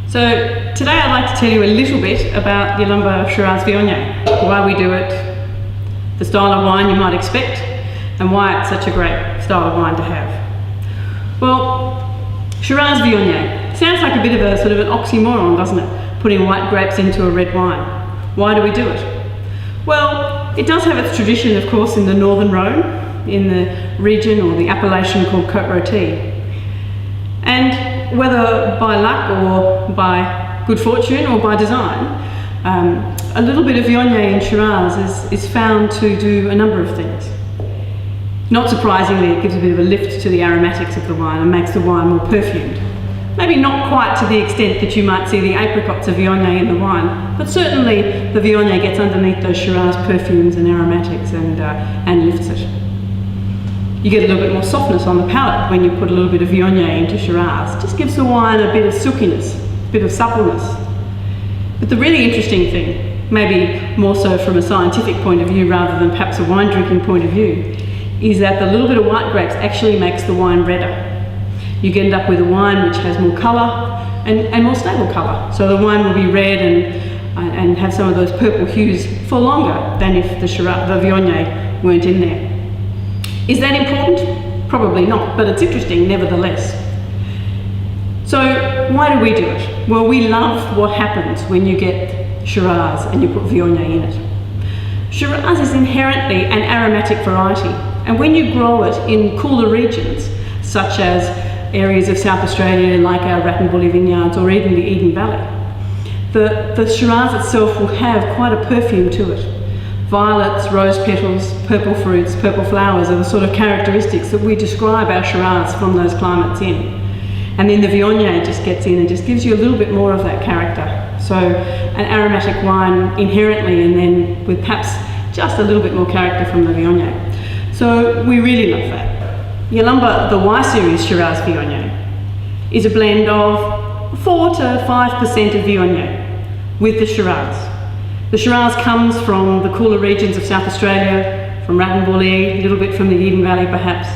So today I'd like to tell you a little bit about Yalumba Shiraz-Viognier, why we do it, the style of wine you might expect, and why it's such a great style of wine to have. Well, Shiraz-Viognier sounds like a bit of a sort of an oxymoron, doesn't it? Putting white grapes into a red wine. Why do we do it? Well, it does have its tradition, of course, in the northern Rhone, in the region or the appellation called Côte Rôtie. And whether by luck or by good fortune or by design, a little bit of Viognier in Shiraz is found to do a number of things. Not surprisingly, it gives a bit of a lift to the aromatics of the wine and makes the wine more perfumed. Maybe not quite to the extent that you might see the apricots of Viognier in the wine, but certainly the Viognier gets underneath those Shiraz perfumes and aromatics and lifts it. You get a little bit more softness on the palate when you put a little bit of Viognier into Shiraz. It just gives the wine a bit of silkiness, a bit of suppleness. But the really interesting thing, maybe more so from a scientific point of view rather than perhaps a wine drinking point of view, is that the little bit of white grapes actually makes the wine redder. You end up with a wine which has more colour and more stable colour. So the wine will be red and have some of those purple hues for longer than if the Viognier weren't in there. Is that important? Probably not, but it's interesting nevertheless. So why do we do it? Well, we love what happens when you get Shiraz and you put Viognier in it. Shiraz is inherently an aromatic variety, and when you grow it in cooler regions, such as areas of South Australia like our Rattenbury vineyards or even the Eden Valley, the Shiraz itself will have quite a perfume to it. Violets, rose petals, purple fruits, purple flowers are the sort of characteristics that we describe our Shiraz from those climates in. And then the Viognier just gets in and just gives you a little bit more of that character. So an aromatic wine inherently, and then with perhaps just a little bit more character from the Viognier. So we really love that. Yalumba, the Y series Shiraz-Viognier, is a blend of 4 to 5% of Viognier with the Shiraz. The Shiraz comes from the cooler regions of South Australia, from Rattenbury, a little bit from the Eden Valley perhaps.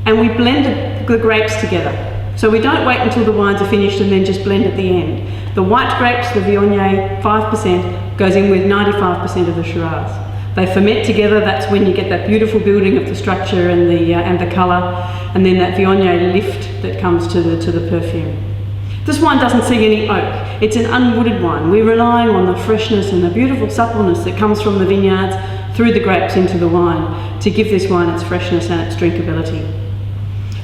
And we blend the grapes together. So we don't wait until the wines are finished and then just blend at the end. The white grapes, the Viognier, 5%, goes in with 95% of the Shiraz. They ferment together, that's when you get that beautiful building of the structure and the colour, and then that Viognier lift that comes to the perfume. This wine doesn't see any oak. It's an unwooded wine. We're relying on the freshness and the beautiful suppleness that comes from the vineyards through the grapes into the wine to give this wine its freshness and its drinkability.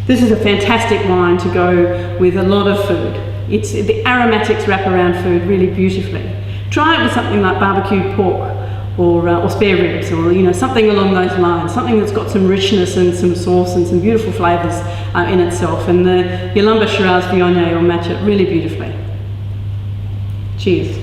This is a fantastic wine to go with a lot of food. The aromatics wrap around food really beautifully. Try it with something like barbecued pork or spare ribs, or something along those lines, something that's got some richness and some sauce and some beautiful flavours in itself, and the Yalumba Shiraz-Viognier will match it really beautifully. Cheers.